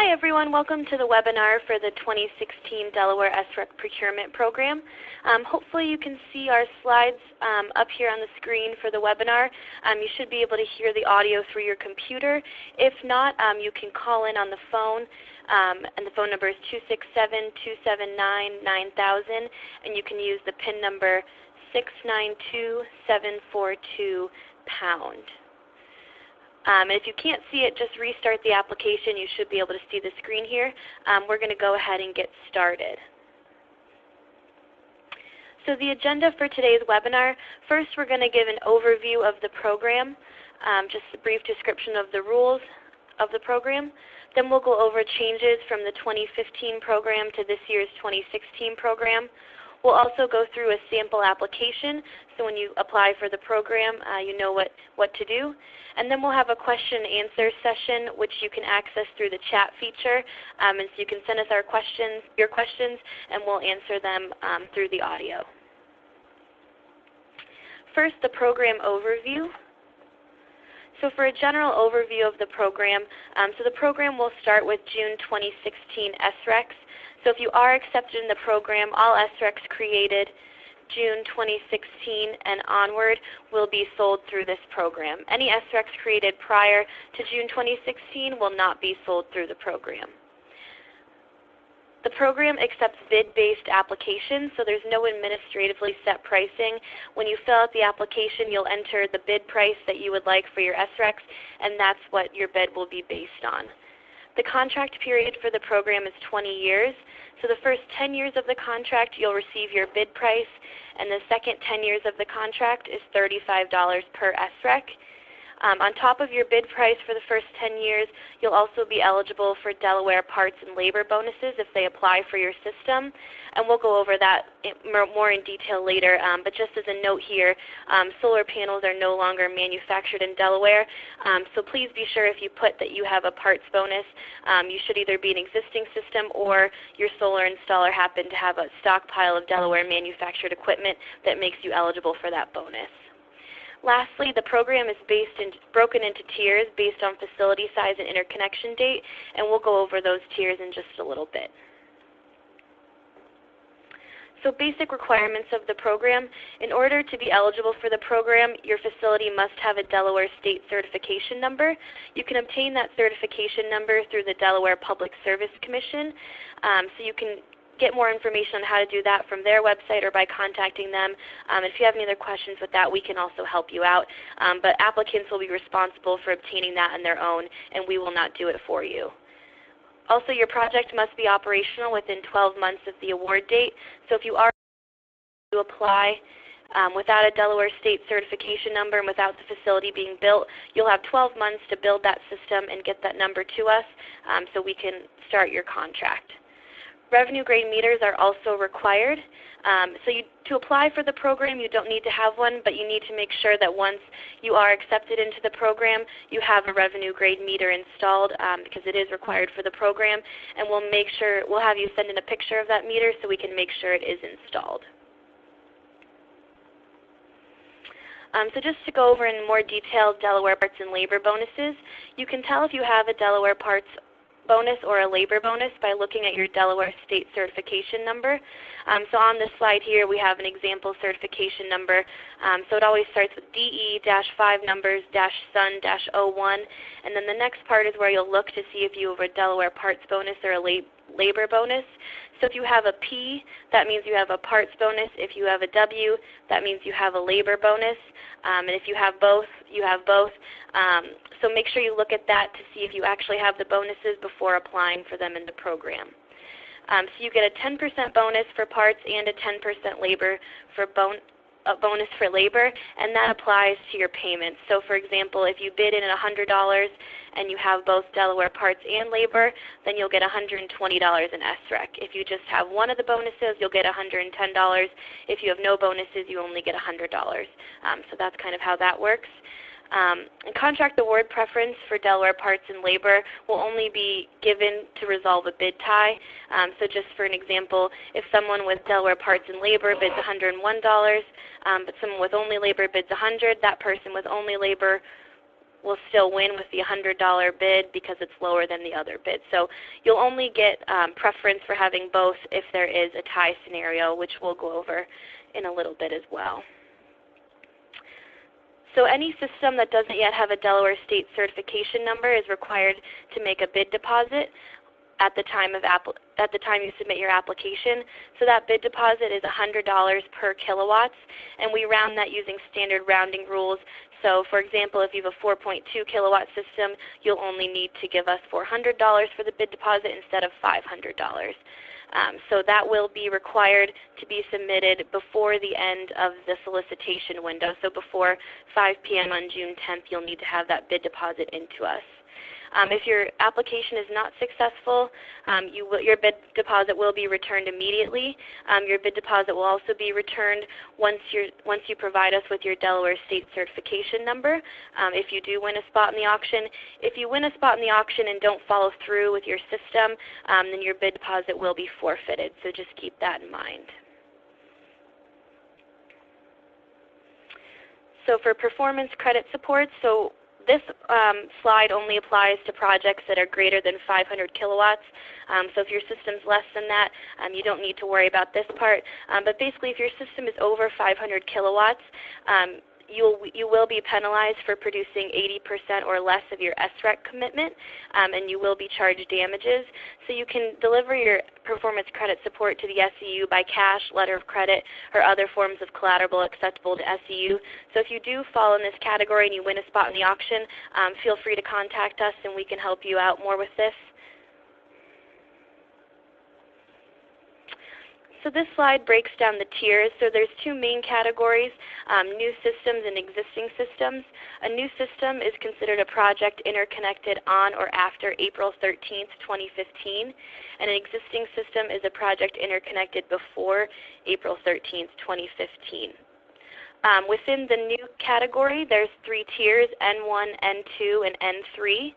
Hi everyone, welcome to the webinar for the 2016 Delaware SREC Procurement Program. Hopefully you can see our slides up here on the screen for the webinar. You should be able to hear the audio through your computer. If not, you can call in on the phone, and the phone number is 267-279-9000, and you can use the PIN number 692742#. And if you can't see it, just restart the application. You should be able to see the screen here. We're going to go ahead and get started. So the agenda for today's webinar, first we're going to give an overview of the program, just a brief description of the rules of the program. Then we'll go over changes from the 2015 program to this year's 2016 program. We'll also go through a sample application, so when you apply for the program, you know what to do. And then we'll have a question and answer session, which you can access through the chat feature. And so you can send us your questions, and we'll answer them through the audio. First, the program overview. So for a general overview of the program, so the program will start with June 2016 SRECs. So if you are accepted in the program, all SRECs created June 2016 and onward will be sold through this program. Any SRECs created prior to June 2016 will not be sold through the program. The program accepts bid-based applications, so there's no administratively set pricing. When you fill out the application, you'll enter the bid price that you would like for your SRECs, and that's what your bid will be based on. The contract period for the program is 20 years. So the first 10 years of the contract, you'll receive your bid price, and the second 10 years of the contract is $35 per SREC. On top of your bid price for the first 10 years, you'll also be eligible for Delaware parts and labor bonuses if they apply for your system. And we'll go over that more in detail later. But just as a note here, solar panels are no longer manufactured in Delaware. So please be sure if you put that you have a parts bonus, you should either be an existing system or your solar installer happen to have a stockpile of Delaware manufactured equipment that makes you eligible for that bonus. Lastly, the program is broken into tiers based on facility size and interconnection date, and we'll go over those tiers in just a little bit. So basic requirements of the program. In order to be eligible for the program, your facility must have a Delaware State Certification Number. You can obtain that certification number through the Delaware Public Service Commission. So you can get more information on how to do that from their website or by contacting them. If you have any other questions with that, we can also help you out. But applicants will be responsible for obtaining that on their own, and we will not do it for you. Also, your project must be operational within 12 months of the award date. So if you are to apply without a Delaware State Certification Number and without the facility being built, you'll have 12 months to build that system and get that number to us so we can start your contract. Revenue grade meters are also required. To apply for the program, you don't need to have one, but you need to make sure that once you are accepted into the program, you have a revenue grade meter installed because it is required for the program, and we'll have you send in a picture of that meter so we can make sure it is installed. So just to go over in more detail Delaware parts and labor bonuses, you can tell if you have a Delaware parts bonus or a labor bonus by looking at your Delaware State Certification Number. So on this slide here we have an example certification number. So it always starts with DE-5 numbers -SUN-01, and then the next part is where you'll look to see if you have a Delaware parts bonus or a labor bonus. So if you have a P, that means you have a parts bonus. If you have a W, that means you have a labor bonus. And if you have both, you have both. So make sure you look at that to see if you actually have the bonuses before applying for them in the program. So you get a 10% bonus for parts and a 10% bonus for labor, and that applies to your payments. So for example, if you bid in at $100 and you have both Delaware parts and labor, then you'll get $120 in SREC. If you just have one of the bonuses, you'll get $110. If you have no bonuses, you only get $100. So that's kind of how that works. And contract award preference for Delaware parts and labor will only be given to resolve a bid tie. So just for an example, if someone with Delaware parts and labor bids $101, but someone with only labor bids $100, that person with only labor will still win with the $100 bid because it's lower than the other bid. So you'll only get preference for having both if there is a tie scenario, which we'll go over in a little bit as well. So any system that doesn't yet have a Delaware State certification number is required to make a bid deposit at the time you submit your application. So that bid deposit is $100 per kilowatts, and we round that using standard rounding rules. So for example, if you have a 4.2 kilowatt system, you'll only need to give us $400 for the bid deposit instead of $500. So that will be required to be submitted before the end of the solicitation window. So before 5 p.m. on June 10th, you'll need to have that bid deposit into us. If your application is not successful, your bid deposit will be returned immediately. Your bid deposit will also be returned once you provide us with your Delaware State certification number, if you do win a spot in the auction. If you win a spot in the auction and don't follow through with your system, then your bid deposit will be forfeited, so just keep that in mind. So for performance credit support, this slide only applies to projects that are greater than 500 kilowatts. So if your system's less than that, you don't need to worry about this part. But basically, if your system is over 500 kilowatts, you will be penalized for producing 80% or less of your SREC commitment, and you will be charged damages. So you can deliver your performance credit support to the SEU by cash, letter of credit, or other forms of collateral acceptable to SEU. So if you do fall in this category and you win a spot in the auction, feel free to contact us and we can help you out more with this. So this slide breaks down the tiers. So there's two main categories, new systems and existing systems. A new system is considered a project interconnected on or after April 13th, 2015. And an existing system is a project interconnected before April 13th, 2015. Within the new category, there's three tiers, N1, N2, and N3.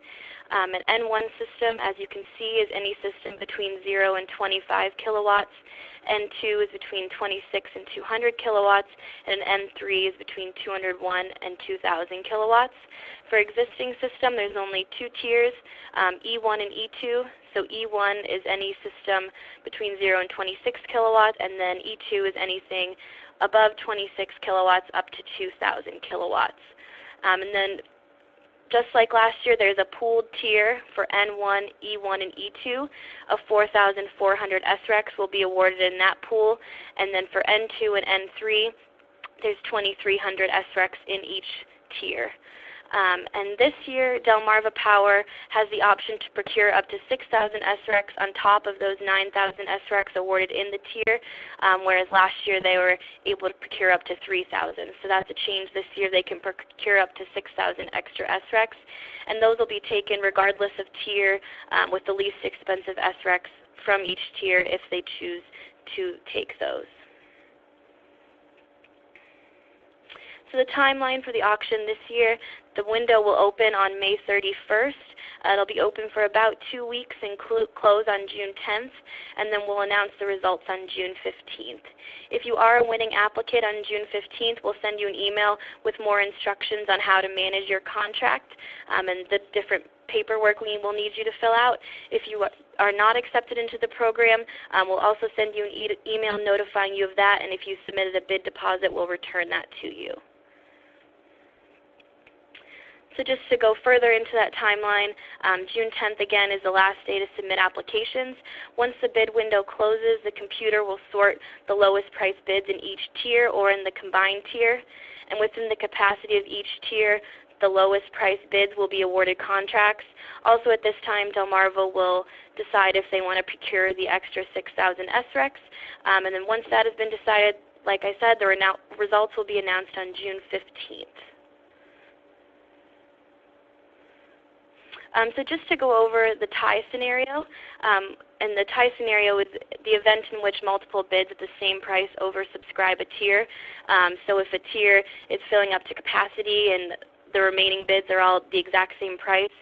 An N1 system, as you can see, is any system between 0 and 25 kilowatts. N2 is between 26 and 200 kilowatts, and N3 is between 201 and 2,000 kilowatts. For existing system, there's only two tiers, E1 and E2. So E1 is any system between 0 and 26 kilowatts, and then E2 is anything above 26 kilowatts up to 2,000 kilowatts. And then just like last year, there's a pooled tier for N1, E1, and E2 of 4,400 SRECs will be awarded in that pool. And then for N2 and N3, there's 2,300 SRECs in each tier. And this year, Delmarva Power has the option to procure up to 6,000 SRECs on top of those 9,000 SRECs awarded in the tier, whereas last year they were able to procure up to 3,000. So that's a change this year. They can procure up to 6,000 extra SRECs, and those will be taken regardless of tier with the least expensive SRECs from each tier if they choose to take those. So the timeline for the auction this year, the window will open on May 31st. It'll be open for about 2 weeks and close on June 10th, and then we'll announce the results on June 15th. If you are a winning applicant on June 15th, we'll send you an email with more instructions on how to manage your contract and the different paperwork we will need you to fill out. If you are not accepted into the program, we'll also send you an email notifying you of that, and if you submitted a bid deposit, we'll return that to you. So just to go further into that timeline, June 10th again is the last day to submit applications. Once the bid window closes, the computer will sort the lowest price bids in each tier or in the combined tier. And within the capacity of each tier, the lowest price bids will be awarded contracts. Also at this time, Delmarva will decide if they want to procure the extra 6,000 SRECs. And then once that has been decided, like I said, the results will be announced on June 15th. So just to go over the tie scenario, and the tie scenario is the event in which multiple bids at the same price oversubscribe a tier. So if a tier is filling up to capacity and the remaining bids are all the exact same price.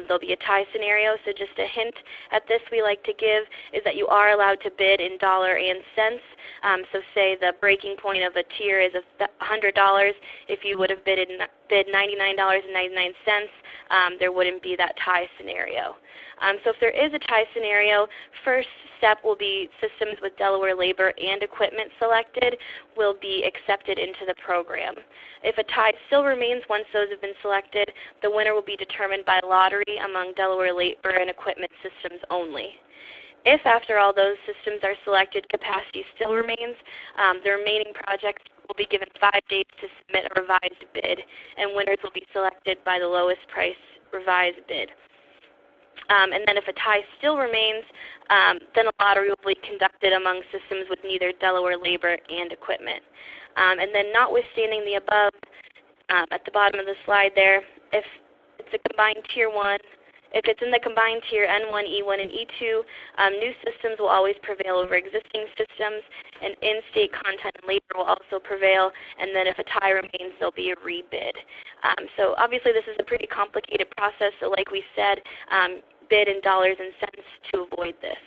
There'll be a tie scenario, so just a hint at this we like to give is that you are allowed to bid in dollar and cents. So say the breaking point of a tier is $100. If you would have bid $99.99, there wouldn't be that tie scenario. So if there is a tie scenario, first step will be systems with Delaware labor and equipment selected will be accepted into the program. If a tie still remains once those have been selected, the winner will be determined by lottery among Delaware labor and equipment systems only. If after all those systems are selected, capacity still remains, the remaining projects will be given 5 days to submit a revised bid, and winners will be selected by the lowest price revised bid. And then if a tie still remains, then a lottery will be conducted among systems with neither Delaware labor and equipment. And then notwithstanding the above, at the bottom of the slide there, if it's a combined Tier 1, if it's in the combined tier N1, E1, and E2, new systems will always prevail over existing systems, and in-state content and labor will also prevail, and then if a tie remains, there'll be a rebid. So obviously this is a pretty complicated process, so like we said, bid in dollars and cents to avoid this.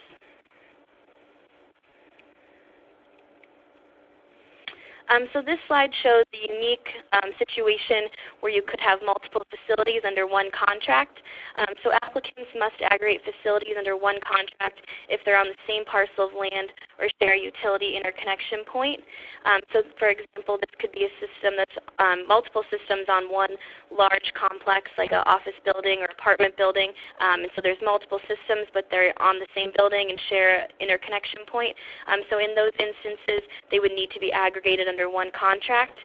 So this slide shows the unique situation where you could have multiple facilities under one contract. So applicants must aggregate facilities under one contract if they're on the same parcel of land or share a utility interconnection point. So for example, this could be a system that's multiple systems on one large complex like an office building or apartment building. And so there's multiple systems, but they're on the same building and share an interconnection point. So in those instances, they would need to be aggregated under one contract.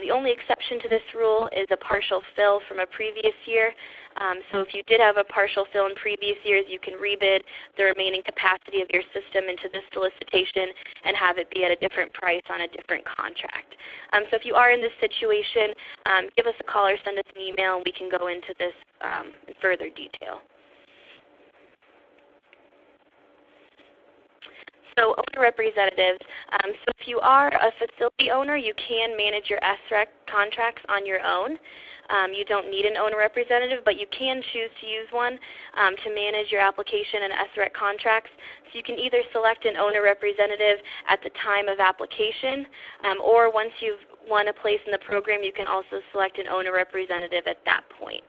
The only exception to this rule is a partial fill from a previous year. So if you did have a partial fill in previous years, you can rebid the remaining capacity of your system into this solicitation and have it be at a different price on a different contract. So if you are in this situation, give us a call or send us an email and we can go into this in further detail. So owner representatives. So if you are a facility owner, you can manage your SREC contracts on your own. You don't need an owner representative, but you can choose to use one to manage your application and SREC contracts. So you can either select an owner representative at the time of application, or once you've won a place in the program, you can also select an owner representative at that point.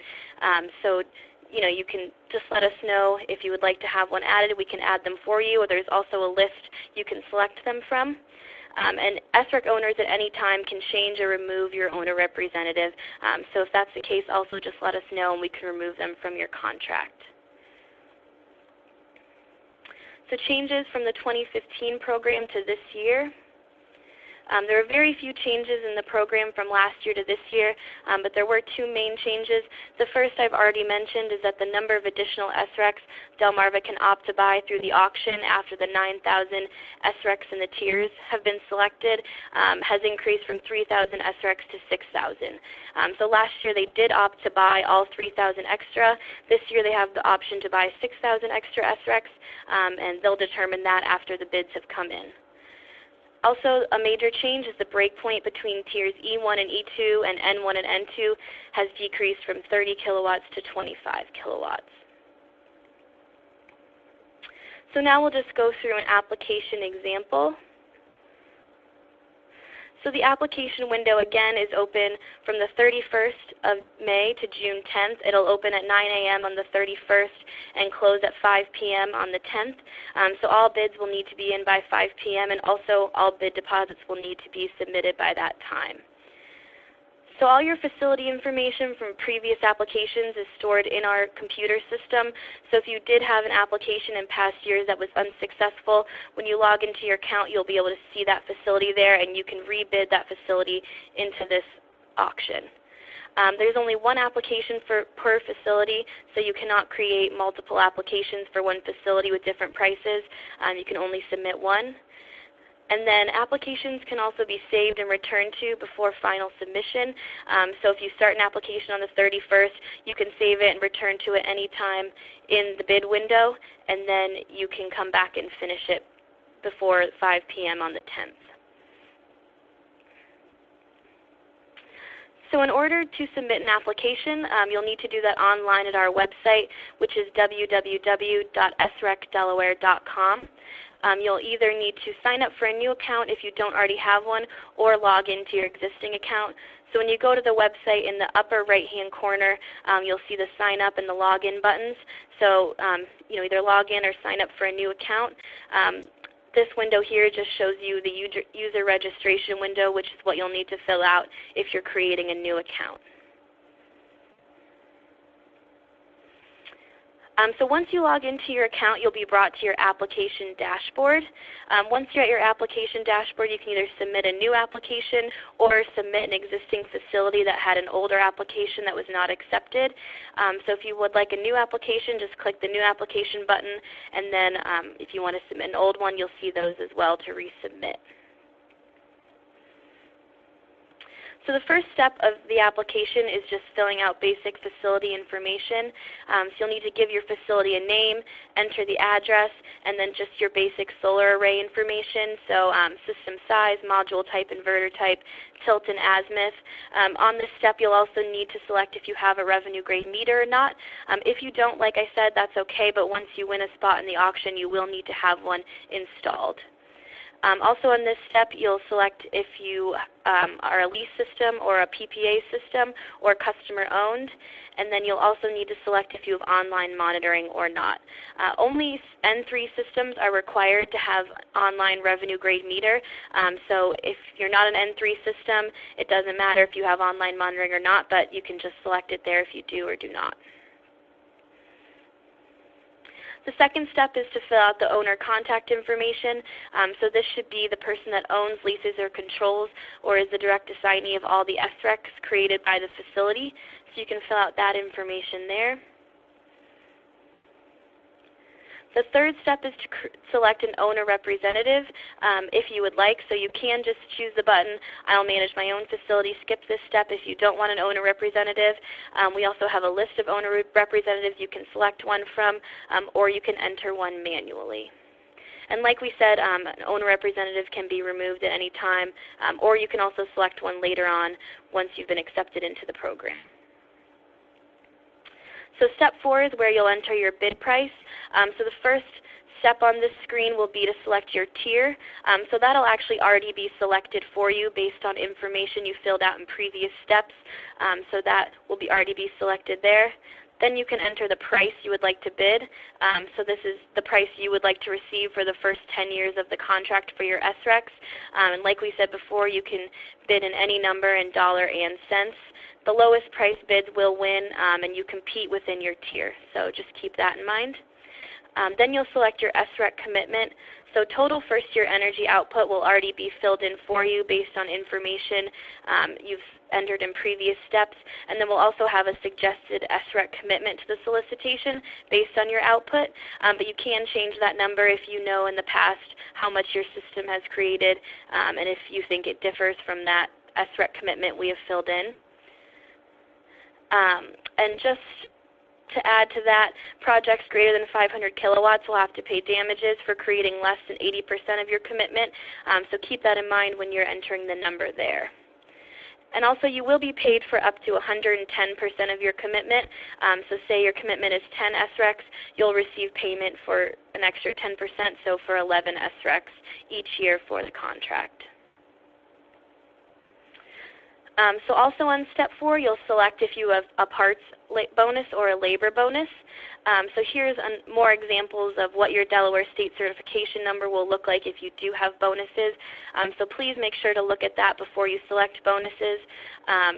So you can just let us know if you would like to have one added. We can add them for you, or there's also a list you can select them from. And SREC owners at any time can change or remove your owner representative. So if that's the case, also just let us know and we can remove them from your contract. So changes from the 2015 program to this year. There are very few changes in the program from last year to this year, but there were 2 main changes. The first I've already mentioned is that the number of additional SRECs Delmarva can opt to buy through the auction after the 9,000 SRECs in the tiers have been selected has increased from 3,000 SRECs to 6,000. So last year they did opt to buy all 3,000 extra. This year they have the option to buy 6,000 extra SRECs, and they'll determine that after the bids have come in. Also, a major change is the breakpoint between tiers E1 and E2 and N1 and N2 has decreased from 30 kilowatts to 25 kilowatts. So now we'll just go through an application example. So the application window again is open from the 31st of May to June 10th. It'll open at 9 a.m. on the 31st and close at 5 p.m. on the 10th. So all bids will need to be in by 5 p.m. and also all bid deposits will need to be submitted by that time. So all your facility information from previous applications is stored in our computer system. So if you did have an application in past years that was unsuccessfper, when you log into your account, you'll be able to see that facility there, and you can rebid that facility into this auction. There's only one application per facility, so you cannot create multiple applications for one facility with different prices. You can only submit one. And then applications can also be saved and returned to before final submission. So if you start an application on the 31st, you can save it and return to it any time in the bid window, and then you can come back and finish it before 5 p.m. on the 10th. So in order to submit an application, you'll need to do that online at our website, which is www.srecdelaware.com. You'll either need to sign up for a new account if you don't already have one, or log into your existing account. So when you go to the website, in the upper right-hand corner, you'll see the sign up and the login buttons. So either log in or sign up for a new account. This window here just shows you the user registration window, which is what you'll need to fill out if you're creating a new account. So once you log into your account, you'll be brought to your application dashboard. Once you're at your application dashboard, you can either submit a new application or submit an existing facility that had an older application that was not accepted. So if you would like a new application, just click the new application button, and then if you want to submit an old one, you'll see those as well to resubmit. So the first step of the application is just filling out basic facility information. So you'll need to give your facility a name, enter the address, and then just your basic solar array information. So system size, module type, inverter type, tilt, and azimuth. On this step, you'll also need to select if you have a revenue grade meter or not. If you don't, like I said, that's okay, but once you win a spot in the auction, you will need to have one installed. Also in this step, you'll select if you are a lease system or a PPA system or customer owned, and then you'll also need to select if you have online monitoring or not. Only N3 systems are required to have online revenue grade meter, so if you're not an N3 system, it doesn't matter if you have online monitoring or not, but you can just select it there if you do or do not. The second step is to fill out the owner contact information. So this should be the person that owns, leases, or controls, or is the direct assignee of all the SRECs created by the facility. So you can fill out that information there. The third step is to select an owner representative if you would like. So you can just choose the button, I'll manage my own facility, skip this step if you don't want an owner representative. We also have a list of owner representatives you can select one from, or you can enter one manually. And like we said, an owner representative can be removed at any time, or you can also select one later on once you've been accepted into the program. So step 4 is where you'll enter your bid price. So the first step on this screen will be to select your tier. So that'll actually already be selected for you based on information you filled out in previous steps. So that will already be selected there. Then you can enter the price you would like to bid. So this is the price you would like to receive for the first 10 years of the contract for your SRECs. And like we said before, you can bid in any number in dollar and cents. The lowest price bids will win, and you compete within your tier. So just keep that in mind. Then you'll select your SREC commitment. So total first-year energy output will already be filled in for you based on information you've entered in previous steps. And then we'll also have a suggested SREC commitment to the solicitation based on your output. But you can change that number if you know in the past how much your system has created, and if you think it differs from that SREC commitment we have filled in. And just to add to that, projects greater than 500 kilowatts will have to pay damages for creating less than 80% of your commitment. So keep that in mind when you're entering the number there. And also you will be paid for up to 110% of your commitment. So say your commitment is 10 SRECs, you'll receive payment for an extra 10%, so for 11 SRECs each year for the contract. So also on step 4, you'll select if you have a parts bonus or a labor bonus. So here's more examples of what your Delaware State Certification number will look like if you do have bonuses. So please make sure to look at that before you select bonuses.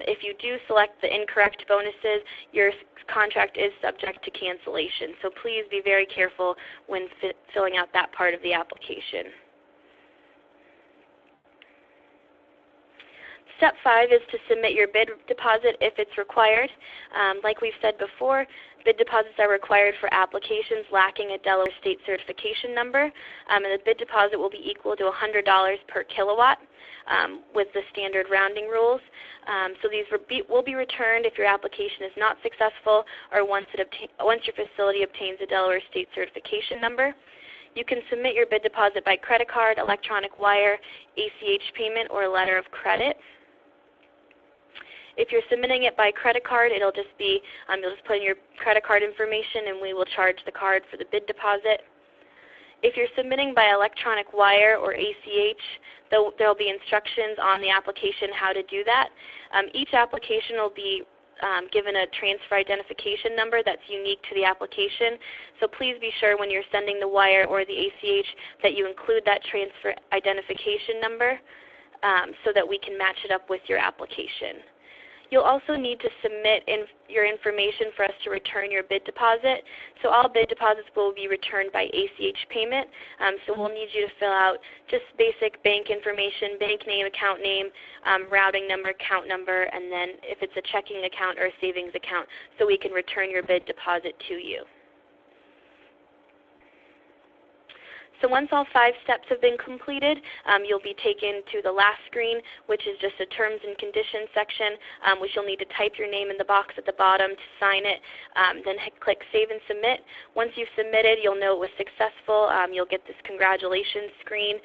If you do select the incorrect bonuses, your contract is subject to cancellation. So please be very careful when filling out that part of the application. Step 5 is to submit your bid deposit if it's required. Like we've said before, bid deposits are required for applications lacking a Delaware State Certification number, and the bid deposit will be equal to $100 per kilowatt with the standard rounding rules. So these will be returned if your application is not successful or once your facility obtains a Delaware State Certification number. You can submit your bid deposit by credit card, electronic wire, ACH payment, or letter of credit. If you're submitting it by credit card, it'll just be, you'll just put in your credit card information and we will charge the card for the bid deposit. If you're submitting by electronic wire or ACH, there will be instructions on the application how to do that. Each application will be given a transfer identification number that's unique to the application. So please be sure when you're sending the wire or the ACH that you include that transfer identification number so that we can match it up with your application. You'll also need to submit your information for us to return your bid deposit. So all bid deposits will be returned by ACH payment. So we'll need you to fill out just basic bank information, bank name, account name, routing number, account number, and then if it's a checking account or a savings account, so we can return your bid deposit to you. So once all 5 steps have been completed, you'll be taken to the last screen, which is just a terms and conditions section, which you'll need to type your name in the box at the bottom to sign it, then click Save and Submit. Once you've submitted, you'll know it was successful. You'll get this congratulations screen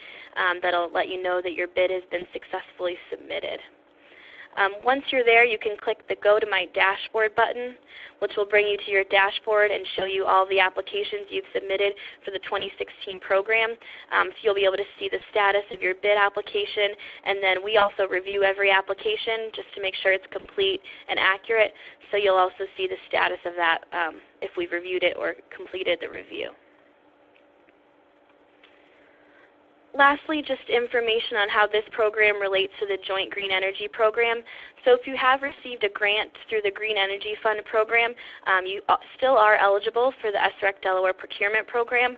that'll let you know that your bid has been successfully submitted. Once you're there, you can click the Go to My Dashboard button, which will bring you to your dashboard and show you all the applications you've submitted for the 2016 program. So you'll be able to see the status of your bid application, and then we also review every application just to make sure it's complete and accurate. So you'll also see the status of that if we've reviewed it or completed the review. Lastly, just information on how this program relates to the Joint Green Energy Program. So if you have received a grant through the Green Energy Fund program, you still are eligible for the SRECDelaware Procurement Program.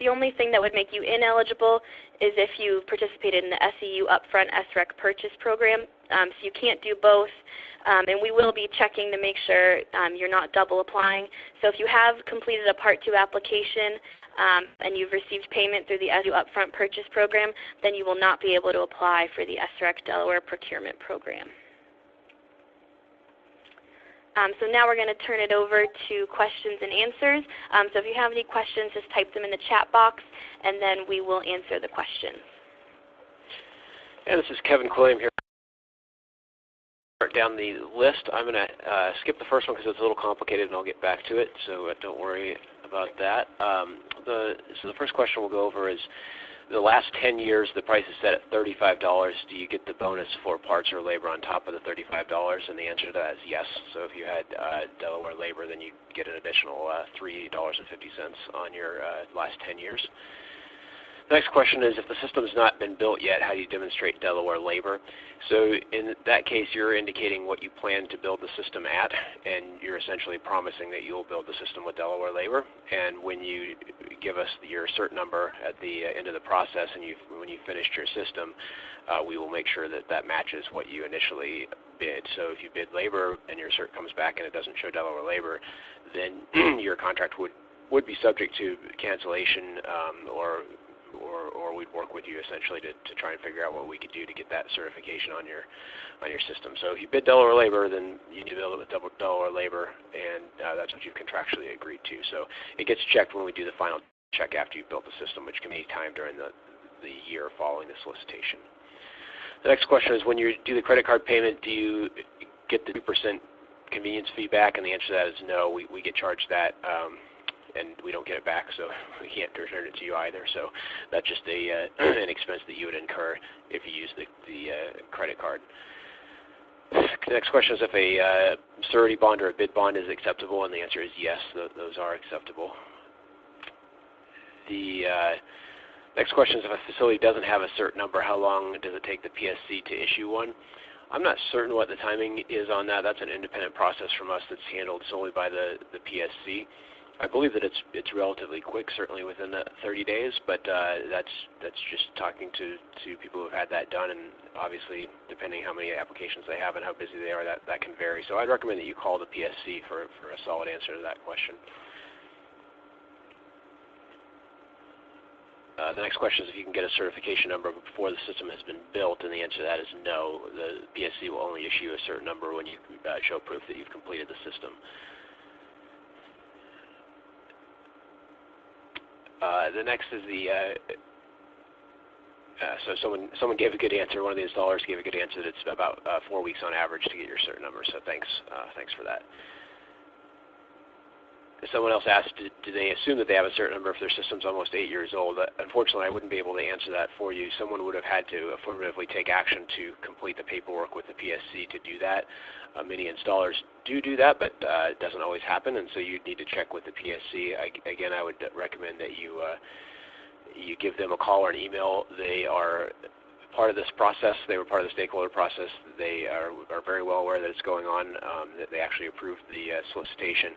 The only thing that would make you ineligible is if you participated in the SEU Upfront SREC Purchase Program. So you can't do both. And we will be checking to make sure you're not double applying. So if you have completed a Part 2 application, and you've received payment through the SEU Upfront Purchase Program, then you will not be able to apply for the SRECDelaware Procurement Program. So now we're going to turn it over to questions and answers. So if you have any questions, just type them in the chat box, and then we will answer the questions. And this is Kevin Quilliam here. Down the list. I'm going to skip the first one because it's a little complicated, and I'll get back to it, so don't worry about that. So the first question we'll go over is, the last 10 years the price is set at $35. Do you get the bonus for parts or labor on top of the $35? And the answer to that is yes. So if you had Delaware labor, then you get an additional $3.50 on your last 10 years. The next question is, if the system has not been built yet, how do you demonstrate Delaware labor? So in that case, you're indicating what you plan to build the system at, and you're essentially promising that you'll build the system with Delaware labor. And when you give us your cert number at the end of the process, and when you finished your system, we will make sure that that matches what you initially bid. So if you bid labor and your cert comes back and it doesn't show Delaware labor, then your contract would be subject to cancellation, or we'd work with you essentially to try and figure out what we could do to get that certification on your system. So if you bid Delaware labor, then you need to build it with Delaware labor, and that's what you've contractually agreed to. So it gets checked when we do the final check after you've built the system, which can be any time during the year following the solicitation. The next question is, when you do the credit card payment, do you get the 2% convenience fee back? And the answer to that is no. We get charged that. And we don't get it back, so we can't return it to you either. So that's just an expense that you would incur if you use the credit card. The next question is if a surety bond or a bid bond is acceptable, and the answer is yes, those are acceptable. The next question is, if a facility doesn't have a cert number, how long does it take the PSC to issue one? I'm not certain what the timing is on that. That's an independent process from us that's handled solely by the PSC. I believe that it's relatively quick, certainly within the 30 days, but that's just talking to people who've had that done, and obviously depending how many applications they have and how busy they are, that can vary. So I'd recommend that you call the PSC for a solid answer to that question. The next question is if you can get a certification number before the system has been built, and the answer to that is no. The PSC will only issue a certain number when you show proof that you've completed the system. The next is So someone gave a good answer. One of the installers gave a good answer that it's about 4 weeks on average to get your cert number. So thanks for that. Someone else asked, do they assume that they have a cert number if their system's almost 8 years old? Unfortunately, I wouldn't be able to answer that for you. Someone would have had to affirmatively take action to complete the paperwork with the PSC to do that. Many installers do that, but it doesn't always happen, and so you'd need to check with the PSC. Again, I would recommend that you give them a call or an email. They are part of this process. They were part of the stakeholder process. They are very well aware that it's going on, that they actually approved the solicitation.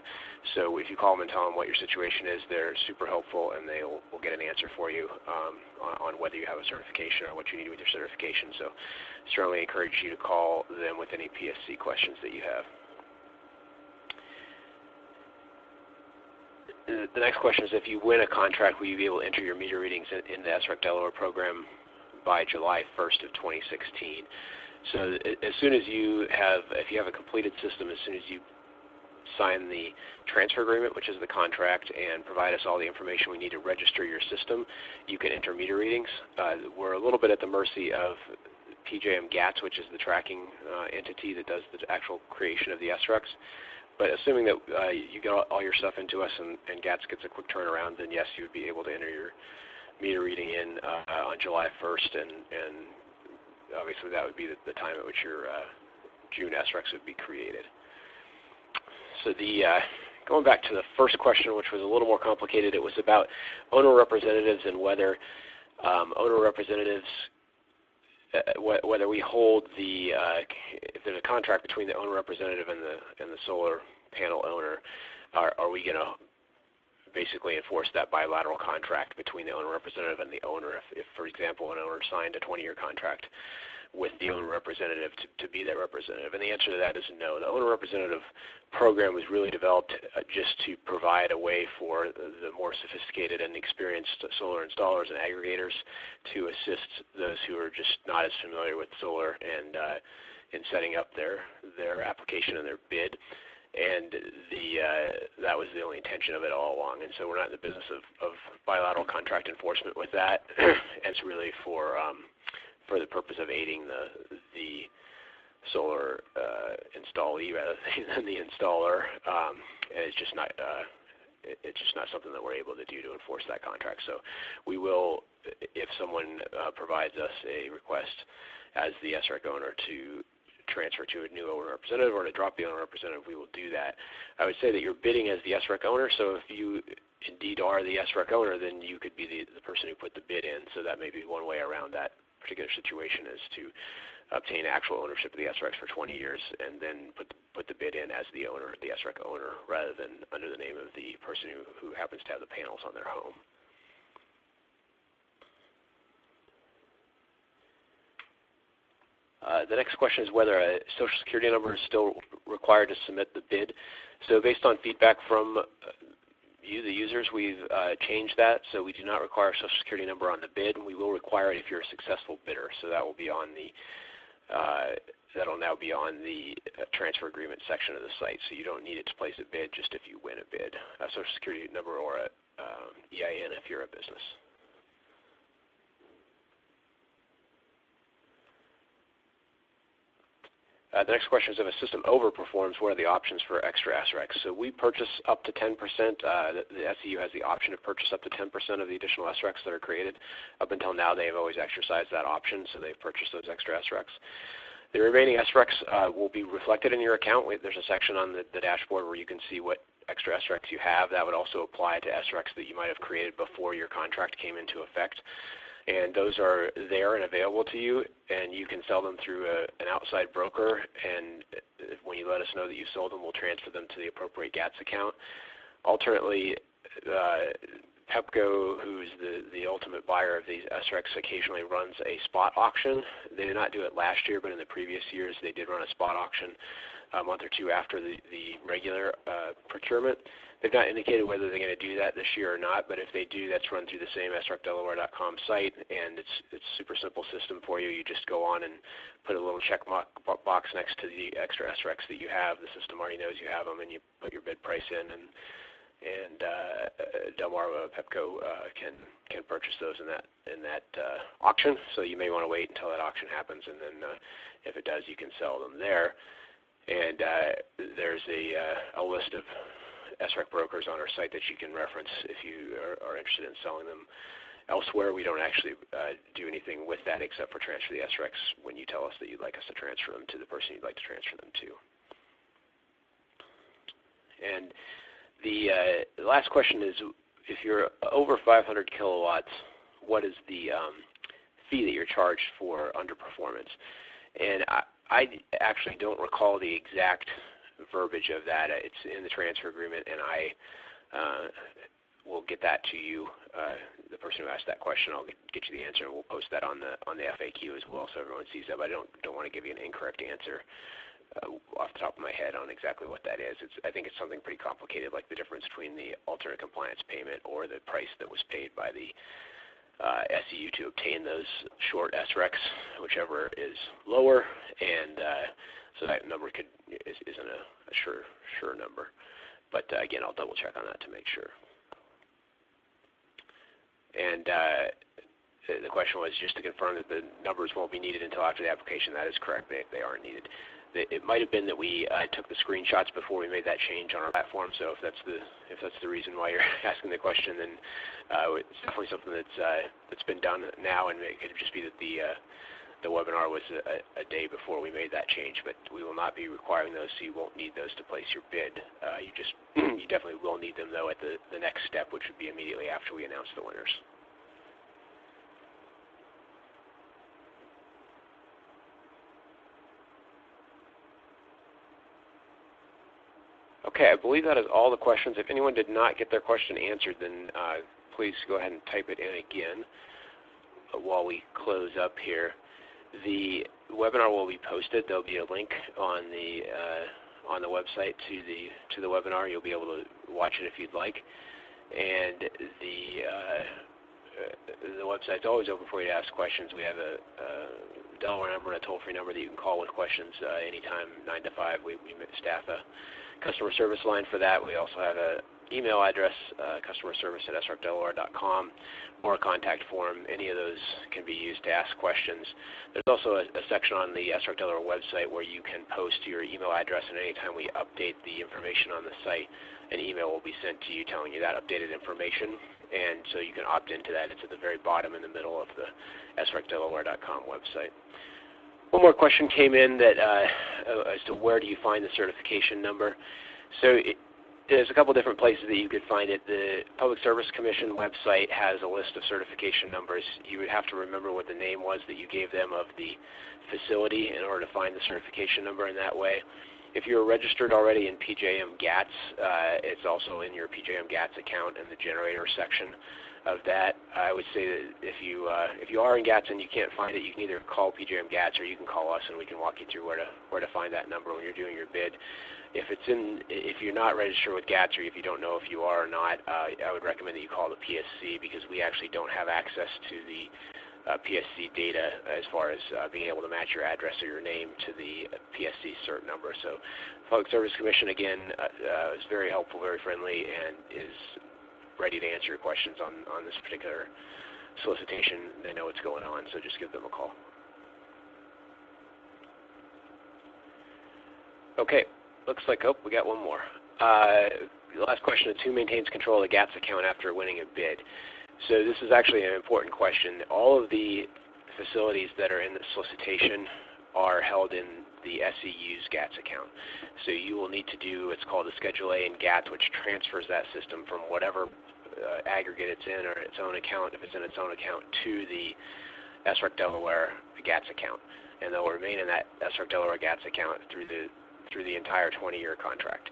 So if you call them and tell them what your situation is, they're super helpful, and they will get an answer for you on whether you have a certification or what you need with your certification. So certainly encourage you to call them with any PSC questions that you have. The next question is, if you win a contract, will you be able to enter your meter readings in the SRECDelaware program by July 1st of 2016? So as soon as if you have a completed system, as soon as you sign the transfer agreement, which is the contract, and provide us all the information we need to register your system, you can enter meter readings. We're a little bit at the mercy of PJM GATS, which is the tracking entity that does the actual creation of the SRECs. But assuming that you get all your stuff into us and GATS gets a quick turnaround, then yes, you would be able to enter your meter reading in on July 1st, and obviously that would be the time at which your June SRECs would be created. So going back to the first question, which was a little more complicated, it was about owner representatives and whether owner representatives, whether we hold if there's a contract between the owner representative and the solar panel owner, are we going to basically enforce that bilateral contract between the owner representative and the owner? If for example, an owner signed a 20-year contract with the owner representative to be their representative? And the answer to that is no. The owner representative program was really developed just to provide a way for the more sophisticated and experienced solar installers and aggregators to assist those who are just not as familiar with solar and in setting up their application and their bid. And that was the only intention of it all along. And so we're not in the business of bilateral contract enforcement with that. It's really for the purpose of aiding the solar installee rather than the installer. And it's just not something that we're able to do to enforce that contract. So we will, if someone provides us a request as the SREC owner to transfer to a new owner representative or to drop the owner representative, we will do that. I would say that you're bidding as the SREC owner, so if you indeed are the SREC owner, then you could be the person who put the bid in. So that may be one way around that particular situation, is to obtain actual ownership of the SRECs for 20 years and then put the bid in as the owner, the SREC owner, rather than under the name of the person who happens to have the panels on their home. The next question is whether a Social Security number is still required to submit the bid. So based on feedback from you, the users, we've changed that. So we do not require a Social Security number on the bid. We will require it if you're a successful bidder. So that will be on the that'll now be on the transfer agreement section of the site. So you don't need it to place a bid, just if you win a bid, a Social Security number or a EIN if you're a business. The next question is, if a system overperforms, what are the options for extra SRECs? So we purchase up to 10%. The SEU has the option to purchase up to 10% of the additional SRECs that are created. Up until now, they have always exercised that option, so they've purchased those extra SRECs. The remaining SRECs will be reflected in your account. There's a section on the dashboard where you can see what extra SRECs you have. That would also apply to SRECs that you might have created before your contract came into effect. And those are there and available to you, and you can sell them through an outside broker, and when you let us know that you sold them, we'll transfer them to the appropriate GATS account. Alternately, PEPCO, who's the ultimate buyer of these SRECs, occasionally runs a spot auction. They did not do it last year, but in the previous years they did run a spot auction a month or two after the regular procurement. They've not indicated whether they're going to do that this year or not, but if they do, that's run through the same SRECDelaware.com site, and it's a super simple system for you. You just go on and put a little check box next to the extra SRECs that you have. The system already knows you have them, and you put your bid price in, and Delmarva Pepco can purchase those in that auction. So you may want to wait until that auction happens, and then if it does, you can sell them there. And there's a list of SREC brokers on our site that you can reference if you are interested in selling them elsewhere. We don't actually do anything with that except for transfer the SRECs when you tell us that you'd like us to transfer them to the person you'd like to transfer them to. And the last question is, if you're over 500 kilowatts, what is the fee that you're charged for underperformance? And I actually don't recall the exact verbiage of that. It's in the transfer agreement, and I will get that to you. The person who asked that question, I'll get you the answer, and we'll post that on the FAQ as well, so everyone sees that. But I don't want to give you an incorrect answer off the top of my head on exactly what that is. I think it's something pretty complicated, like the difference between the alternate compliance payment or the price that was paid by the SEU to obtain those short SRECs, whichever is lower, and so that number isn't a sure number. But again, I'll double check on that to make sure. And the question was just to confirm that the numbers won't be needed until after the application. That is correct. They aren't needed. It might have been that we took the screenshots before we made that change on our platform. So if that's the reason why you're asking the question, then it's definitely something that's been done now, and it could just be that the webinar was a day before we made that change. But we will not be requiring those, so you won't need those to place your bid. You definitely will need them though at the next step, which would be immediately after we announce the winners. Okay, I believe that is all the questions. If anyone did not get their question answered, then please go ahead and type it in again while we close up here. The webinar will be posted. There'll be a link on the website to the webinar. You'll be able to watch it if you'd like. And the website's always open for you to ask questions. We have a Delaware number and a toll-free number that you can call with questions anytime, 9 to 5. We staff a customer service line for that. We also have an email address, customerservice@SRECDelaware.com, or a contact form. Any of those can be used to ask questions. There's also a section on the SREC Delaware website where you can post your email address, and anytime we update the information on the site, an email will be sent to you telling you that updated information, and so you can opt into that. It's at the very bottom in the middle of the SRECDelaware.com website. One more question came in that as to where do you find the certification number. So there's a couple different places that you could find it. The Public Service Commission website has a list of certification numbers. You would have to remember what the name was that you gave them of the facility in order to find the certification number in that way. If you're registered already in PJM GATS, it's also in your PJM GATS account in the generator section of that. I would say that if you are in GATS and you can't find it, you can either call PJM GATS or you can call us and we can walk you through where to find that number when you're doing your bid. If you're not registered with GATS, or if you don't know if you are or not, I would recommend that you call the PSC, because we actually don't have access to the PSC data as far as being able to match your address or your name to the PSC cert number. So Public Service Commission, again, is very helpful, very friendly, and is ready to answer your questions on this particular solicitation. They know what's going on, so just give them a call. Okay, looks like, we got one more. The last question is, who maintains control of the GATS account after winning a bid? So this is actually an important question. All of the facilities that are in the solicitation are held in the SEU's GATS account. So you will need to do what's called a Schedule A in GATS, which transfers that system from whatever aggregate it's in, or its own account, if it's in its own account, to the SREC Delaware GATS account. And they'll remain in that SREC Delaware GATS account through the entire 20-year contract.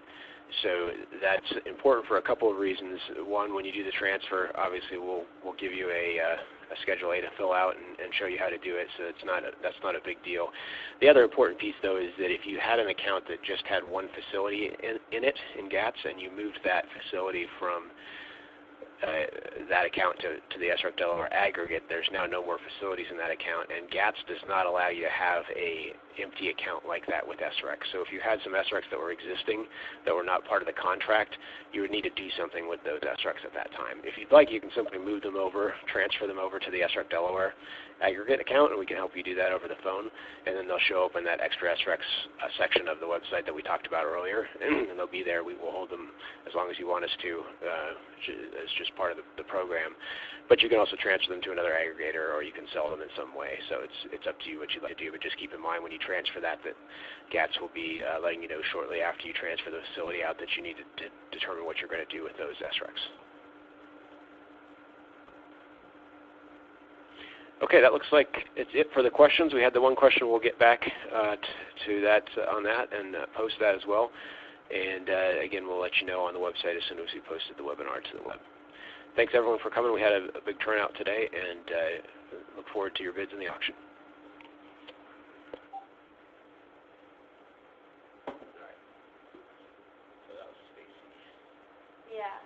So that's important for a couple of reasons. One, when you do the transfer, obviously we'll give you a Schedule A to fill out and show you how to do it, so that's not a big deal. The other important piece, though, is that if you had an account that just had one facility in it, in GATS, and you moved that facility from that account to the SREC Delaware aggregate, there's now no more facilities in that account, and GATS does not allow you to have a empty account like that with SREC. So if you had some SRECs that were existing that were not part of the contract, you would need to do something with those SRECs at that time. If you'd like, you can simply move them over, transfer them over to the SREC Delaware aggregate account, and we can help you do that over the phone, and then they'll show up in that extra SRECs section of the website that we talked about earlier, and they'll be there. We will hold them as long as you want us to, as just part of the program. But you can also transfer them to another aggregator, or you can sell them in some way. So it's up to you what you'd like to do. But just keep in mind when you transfer that GATS will be letting you know shortly after you transfer the facility out that you need to determine what you're going to do with those SRECs. Okay, that looks like it's it for the questions. We had the one question. We'll get back to that on that and post that as well. And again, we'll let you know on the website as soon as we posted the webinar to the web. Thanks everyone for coming. We had a big turnout today, and look forward to your bids in the auction. All right. So that was Stacy. Yeah.